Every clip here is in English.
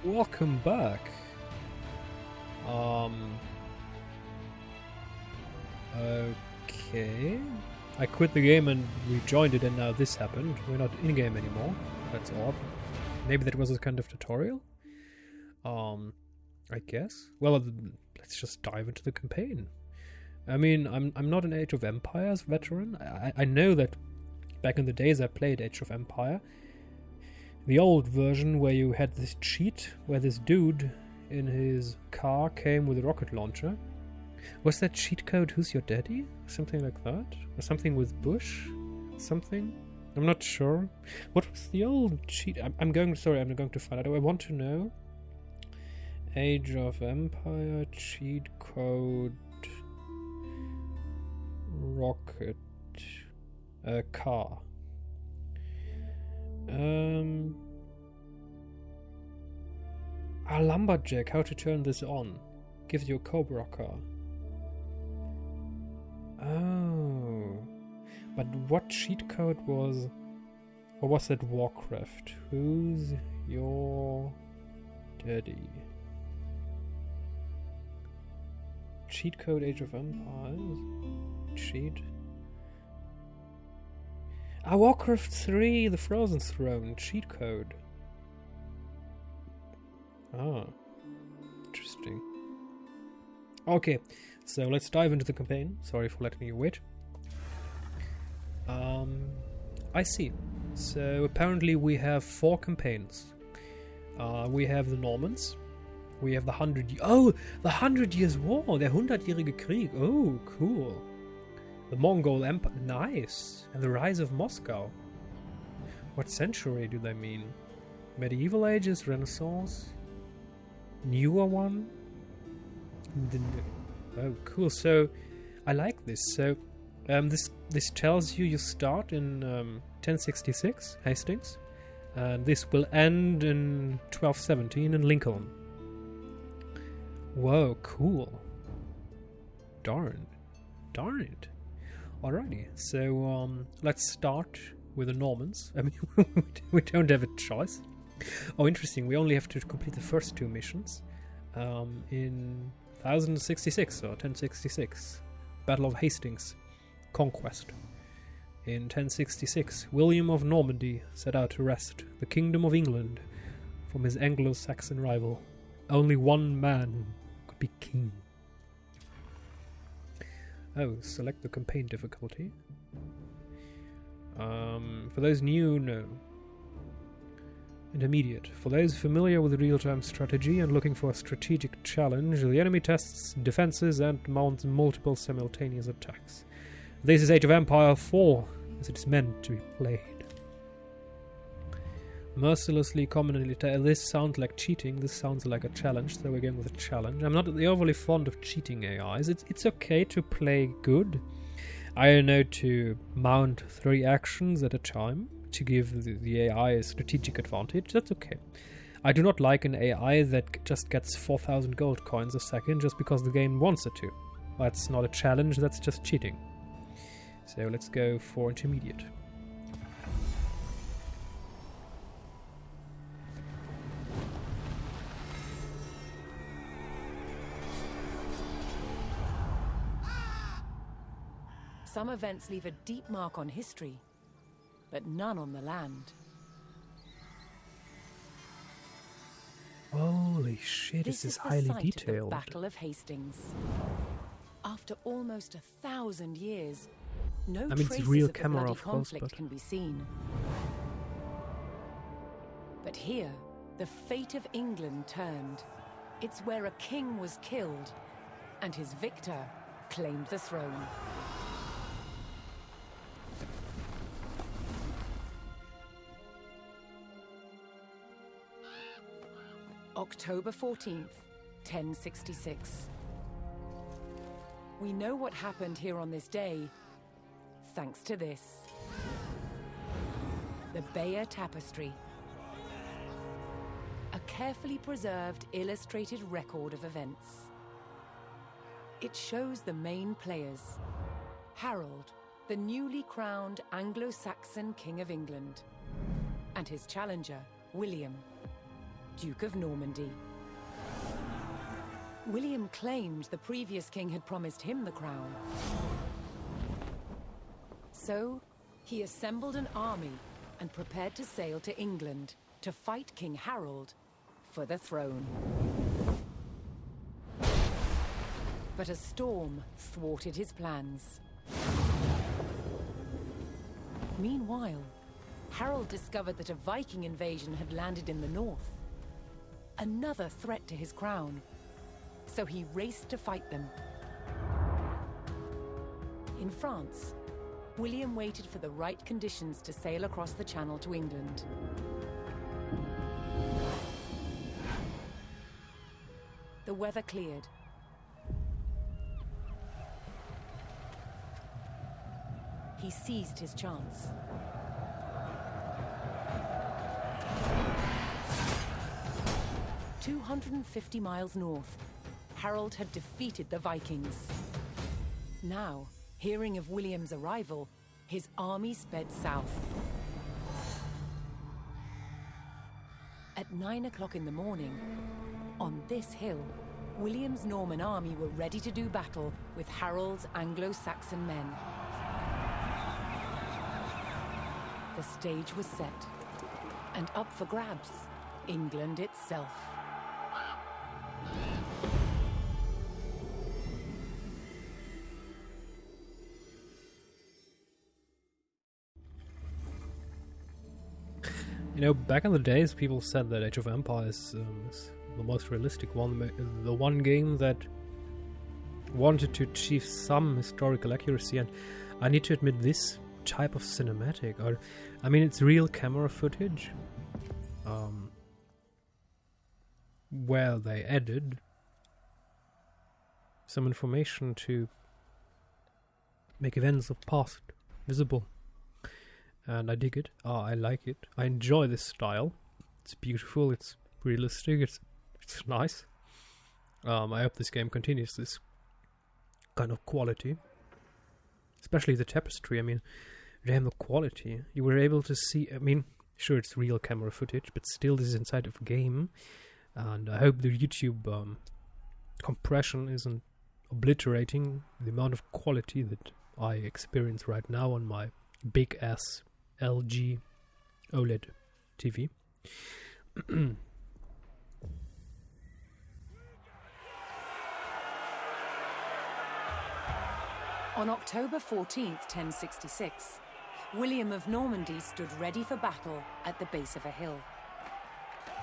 Welcome back. Okay. I quit the game and rejoined it, and now this happened. We're not in-game anymore. That's odd. Maybe that was a kind of tutorial? I guess. Well, let's just dive into the campaign. I mean, I'm not an Age of Empires veteran. I know that back in the days I played Age of Empire. The old version where you had this cheat, where this dude in his car came with a rocket launcher. Was that cheat code Who's Your Daddy? Something like that? Or something with Bush? Something? I'm not sure. What was the old cheat? I'm going to find out. I want to know. Age of Empire cheat code rocket car. Lumberjack, how to turn this on. Gives you a Cobra car. Oh. But what cheat code was... Or was that Warcraft? Who's your daddy? Cheat code Age of Empires? Cheat? Warcraft 3, the Frozen Throne, cheat code. Interesting. Okay, so let's dive into the campaign. Sorry for letting you wait. I see. So apparently we have 4 campaigns. We have the Normans. We have the 100 Years War, der 100-jährige Krieg. Oh, cool. The Mongol Empire, nice. And the rise of Moscow. What century do they mean? Medieval ages, Renaissance, newer one. Oh, cool. So, I like this. So, this tells you start in 1066, Hastings, and this will end in 1217 in Lincoln. Whoa, cool. Darn it. Alrighty, so let's start with the Normans. I mean, we don't have a choice. Oh, interesting, we only have to complete the first 2 missions in 1066 or 1066. Battle of Hastings, Conquest. In 1066, William of Normandy set out to wrest the Kingdom of England from his Anglo-Saxon rival. Only one man could be king. Oh, select the campaign difficulty. For those new, no. Intermediate. For those familiar with real-time strategy and looking for a strategic challenge, the enemy tests defenses and mounts multiple simultaneous attacks. This is Age of Empire 4, as it is meant to be played. Mercilessly commonly this sounds like cheating, this sounds like a challenge, so we're going with a challenge. I'm not overly fond of cheating AIs. It's okay to play good. I know to mount 3 actions at a time to give the AI a strategic advantage. That's okay. I do not like an AI that just gets 4,000 gold coins a second just because the game wants it to. That's not a challenge, that's just cheating. So let's go for intermediate. Some events leave a deep mark on history, but none on the land. Holy shit, this is highly site detailed. Of the Battle of Hastings. After almost 1,000 years, no traces real of the camera, bloody of course, conflict but can be seen. But here, the fate of England turned. It's where a king was killed, and his victor claimed the throne. October 14th, 1066. We know what happened here on this day, thanks to this. The Bayeux Tapestry. A carefully preserved illustrated record of events. It shows the main players. Harold, the newly crowned Anglo-Saxon King of England, and his challenger, William. Duke of Normandy. William claimed the previous king had promised him the crown. So, he assembled an army and prepared to sail to England to fight King Harold for the throne. But a storm thwarted his plans. Meanwhile, Harold discovered that a Viking invasion had landed in the north. Another threat to his crown. So he raced to fight them. In France, William waited for the right conditions to sail across the Channel to England. The weather cleared. He seized his chance. "250 miles north, Harold had defeated the Vikings. Now, hearing of William's arrival, his army sped south. At 9 o'clock in the morning, on this hill, William's Norman army were ready to do battle with Harold's Anglo-Saxon men. The stage was set, and up for grabs, England itself. You know, back in the days, people said that Age of Empires is the most realistic one, the one game that wanted to achieve some historical accuracy, and I need to admit this type of cinematic, or I mean it's real camera footage, where they added some information to make events of past visible. And I dig it. I like it. I enjoy this style. It's beautiful. It's realistic. It's nice. I hope this game continues this kind of quality, especially the tapestry. I mean, damn, the quality. You were able to see. I mean, sure, it's real camera footage, but still, this is inside of a game. And I hope the YouTube compression isn't obliterating the amount of quality that I experience right now on my big ass LG OLED TV. On October 14th, 1066, William of Normandy stood ready for battle at the base of a hill.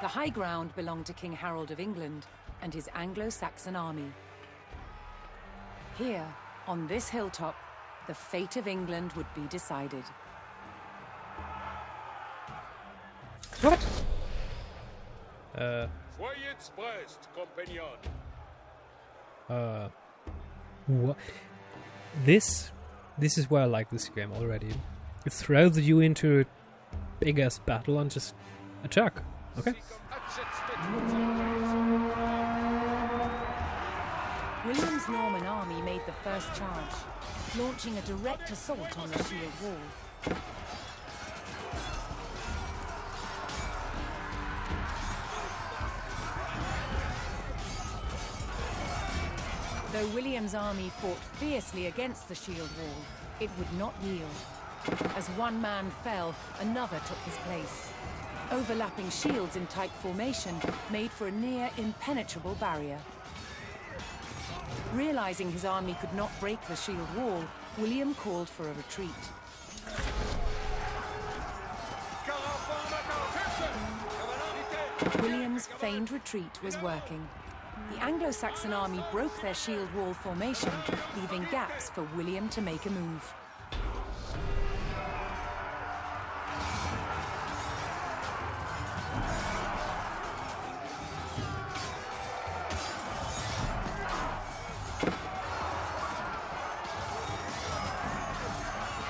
The high ground belonged to King Harold of England and his Anglo-Saxon army. Here, on this hilltop, the fate of England would be decided. What? Soyez pressed, compagnon. What? This is why I like this game already. It throws you into a big ass battle and just attack. Okay. William's Norman army made the first charge, launching a direct assault on the shield wall. Though William's army fought fiercely against the shield wall, it would not yield. As one man fell, another took his place. Overlapping shields in tight formation made for a near impenetrable barrier. Realizing his army could not break the shield wall, William called for a retreat. William's feigned retreat was working. The Anglo-Saxon army broke their shield wall formation, leaving gaps for William to make a move.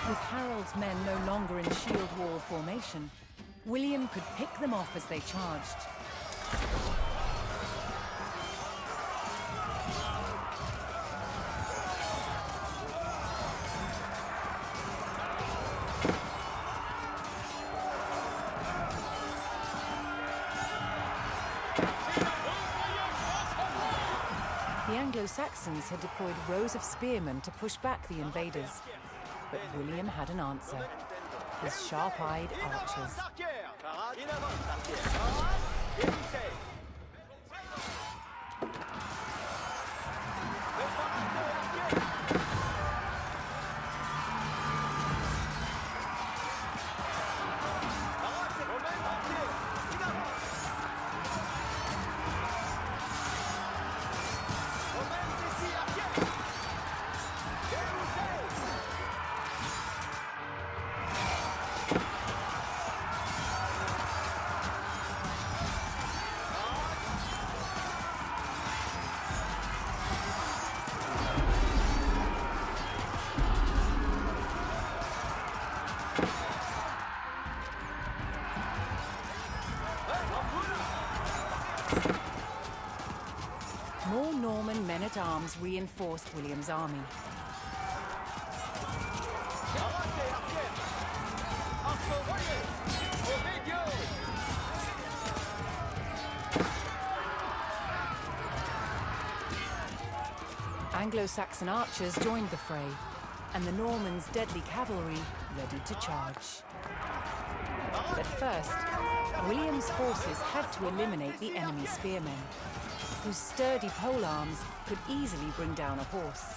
With Harold's men no longer in shield wall formation, William could pick them off as they charged. Anglo-Saxons had deployed rows of spearmen to push back the invaders. But William had an answer. His sharp-eyed archers. More Norman men-at-arms reinforced William's army. Anglo-Saxon archers joined the fray, and the Normans' deadly cavalry ready to charge. But first, William's forces had to eliminate the enemy spearmen, whose sturdy polearms could easily bring down a horse.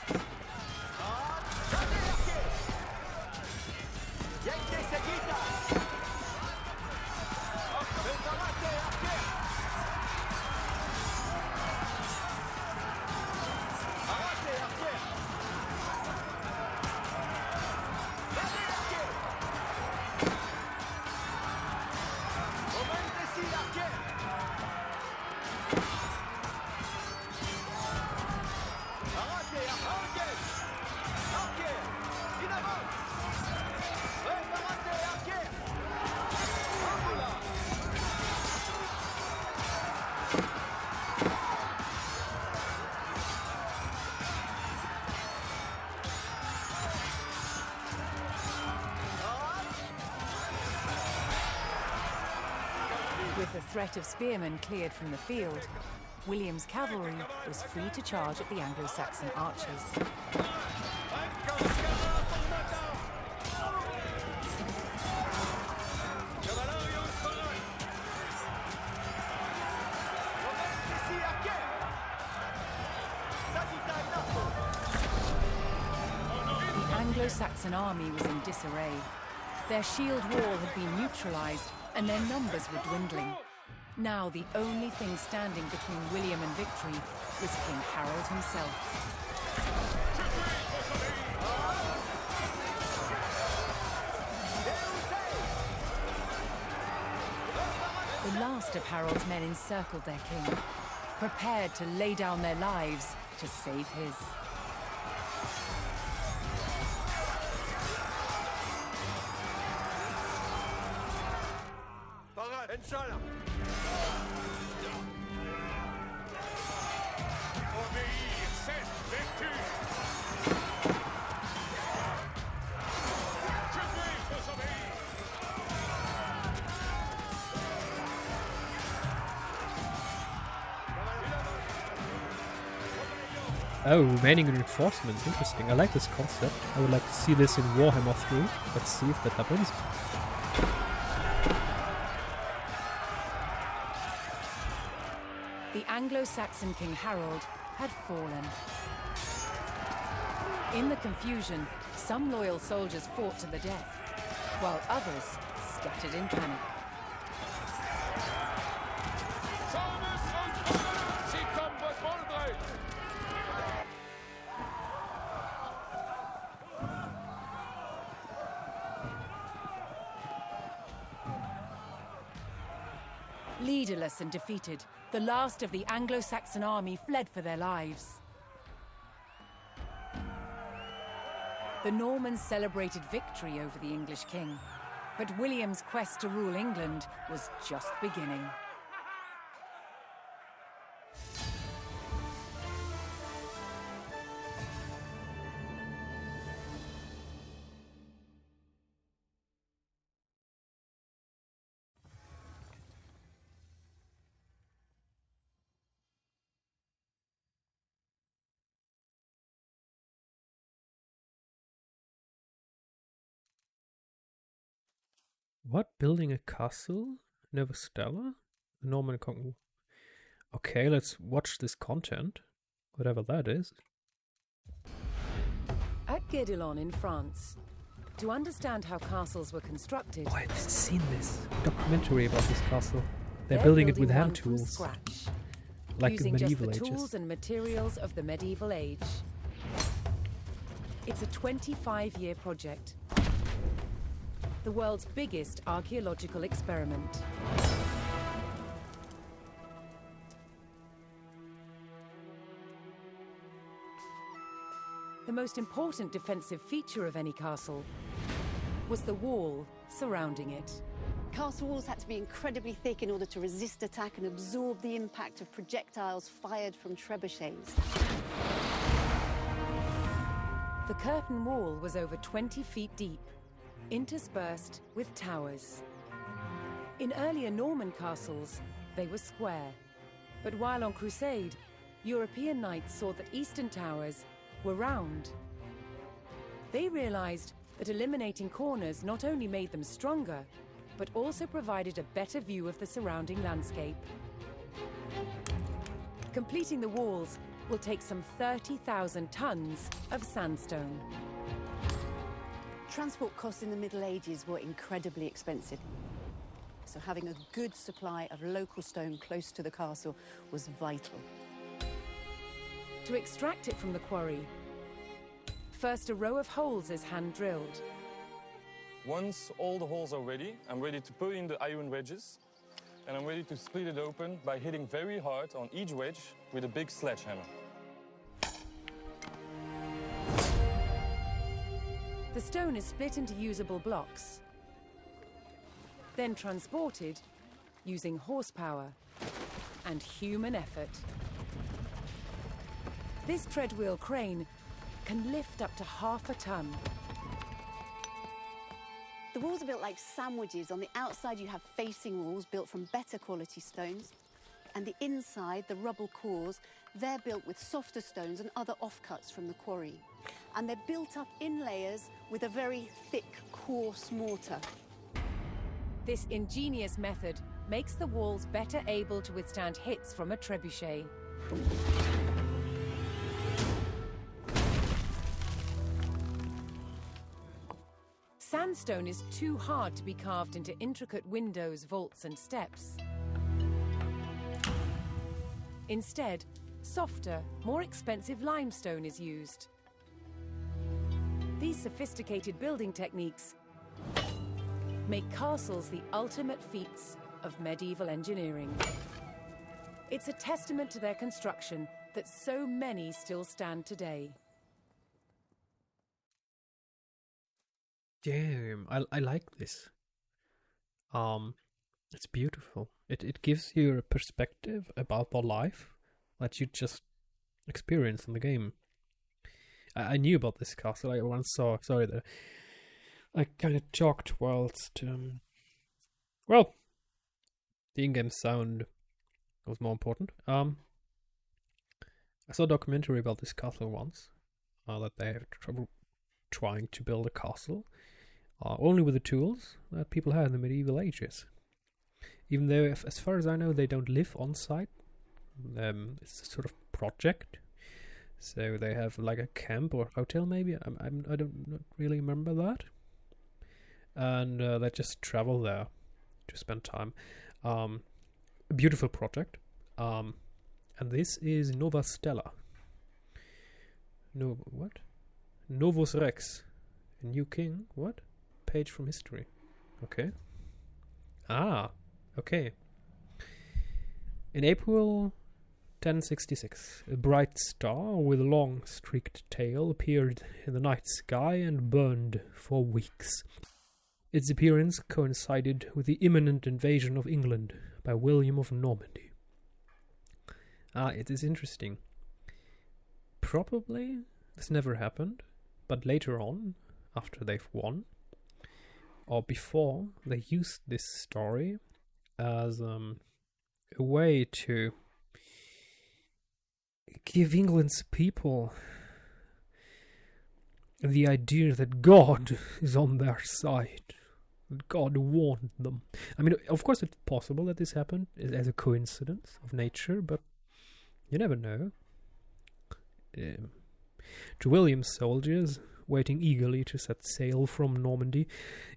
With the threat of spearmen cleared from the field, William's cavalry was free to charge at the Anglo-Saxon archers. The Anglo-Saxon army was in disarray. Their shield wall had been neutralized, and their numbers were dwindling. Now the only thing standing between William and victory was King Harold himself. The last of Harold's men encircled their king, prepared to lay down their lives to save his. Oh, remaining reinforcements, interesting. I like this concept. I would like to see this in Warhammer 3. Let's see if that happens. The Anglo-Saxon King Harold had fallen. In the confusion, some loyal soldiers fought to the death, while others scattered in panic. Leaderless and defeated, the last of the Anglo-Saxon army fled for their lives. The Normans celebrated victory over the English king, but William's quest to rule England was just beginning. What? Building a castle? Nova Stella? Norman Kong. Okay, let's watch this content. Whatever that is. At Guédelon in France, to understand how castles were constructed... Oh, I've seen this documentary about this castle. They're they're building it with one hand from tools. scratch, Like using in just medieval the ages. tools and materials of the medieval age. It's a 25-year project. The world's biggest archaeological experiment. The most important defensive feature of any castle was the wall surrounding it. Castle walls had to be incredibly thick in order to resist attack and absorb the impact of projectiles fired from trebuchets. The curtain wall was over 20 feet deep, interspersed with towers. In earlier Norman castles, they were square. But while on crusade, European knights saw that eastern towers were round. They realized that eliminating corners not only made them stronger, but also provided a better view of the surrounding landscape. Completing the walls will take some 30,000 tons of sandstone. Transport costs in the Middle Ages were incredibly expensive. So having a good supply of local stone close to the castle was vital. To extract it from the quarry, first a row of holes is hand-drilled. Once all the holes are ready, I'm ready to put in the iron wedges, and I'm ready to split it open by hitting very hard on each wedge with a big sledgehammer. The stone is split into usable blocks, then transported using horsepower and human effort. This treadwheel crane can lift up to half a ton. The walls are built like sandwiches. On the outside you have facing walls built from better quality stones, and the inside, the rubble cores, they're built with softer stones and other offcuts from the quarry. And they're built up in layers with a very thick, coarse mortar. This ingenious method makes the walls better able to withstand hits from a trebuchet. Sandstone is too hard to be carved into intricate windows, vaults, and steps. Instead, softer, more expensive limestone is used. These sophisticated building techniques make castles the ultimate feats of medieval engineering. It's a testament to their construction that so many still stand today. Damn, I like this. It's beautiful. It gives you a perspective about the life that you just experience in the game. I knew about this castle. I once saw. Sorry, that I kind of talked whilst. Well, the in-game sound was more important. I saw a documentary about this castle once. That they have trouble trying to build a castle. Only with the tools that people had in the medieval ages. Even though, as far as I know, they don't live on site. It's a sort of project. So they have like a camp or hotel, maybe. I don't not really remember that. And they just travel there to spend time. A beautiful project. And this is Nova Stella. What? Novus Rex. A new king? What? Page from history. Okay. Okay. In April 1066, a bright star with a long streaked tail appeared in the night sky and burned for weeks. Its appearance coincided with the imminent invasion of England by William of Normandy. It is interesting. Probably this never happened, but later on, after they've won, or before, they used this story as a way to give England's people the idea that God is on their side. God warned them. I mean, of course it's possible that this happened as a coincidence of nature, but you never know. To William's soldiers, waiting eagerly to set sail from Normandy,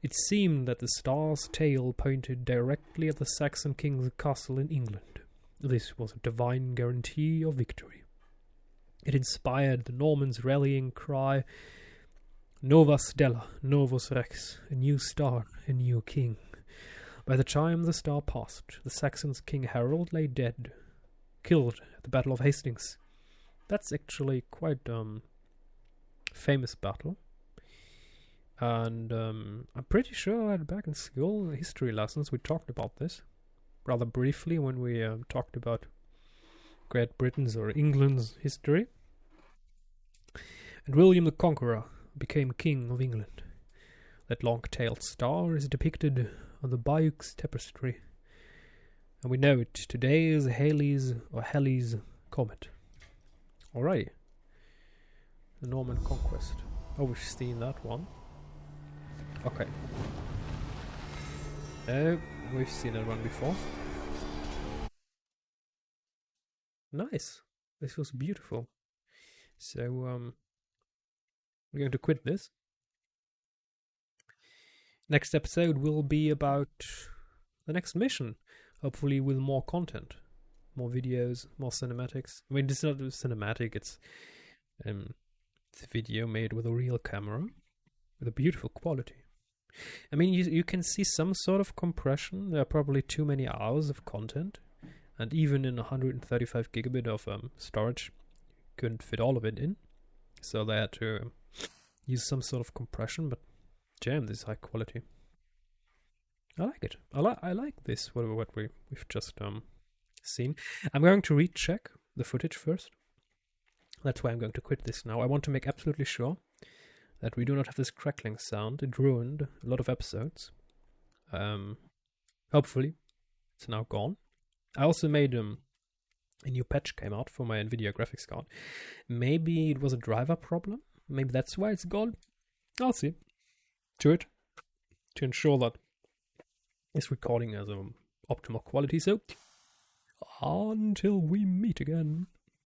it seemed that the star's tail pointed directly at the Saxon king's castle in England. This was a divine guarantee of victory. It inspired the Normans' rallying cry, Nova Stella, Novus Rex, a new star, a new king. By the time the star passed, the Saxons' King Harold lay dead, killed at the Battle of Hastings. That's actually quite famous battle. And I'm pretty sure that back in school, history lessons, we talked about this rather briefly when we talked about Great Britain's or England's history. And William the Conqueror became King of England. That long-tailed star is depicted on the Bayeux tapestry, and we know it today as Halley's Comet. Alright. The Norman Conquest. Oh, we've seen that one. Okay. We've seen that one before. Nice. This was beautiful. So, we're going to quit this. Next episode will be about the next mission. Hopefully with more content. More videos, more cinematics. I mean, it's not cinematic, it's a video made with a real camera. With a beautiful quality. I mean, you can see some sort of compression. There are probably too many hours of content. And even in 135 gigabit of storage, couldn't fit all of it in. So they had to use some sort of compression, but damn, this is high quality. I like it. I like this, what we've just seen. I'm going to recheck the footage first. That's why I'm going to quit this now. I want to make absolutely sure that we do not have this crackling sound. It ruined a lot of episodes. Hopefully, it's now gone. I also made a new patch came out for my NVIDIA graphics card. Maybe it was a driver problem. Maybe that's why it's gone. I'll see to it to ensure that this recording has optimal quality. So until we meet again.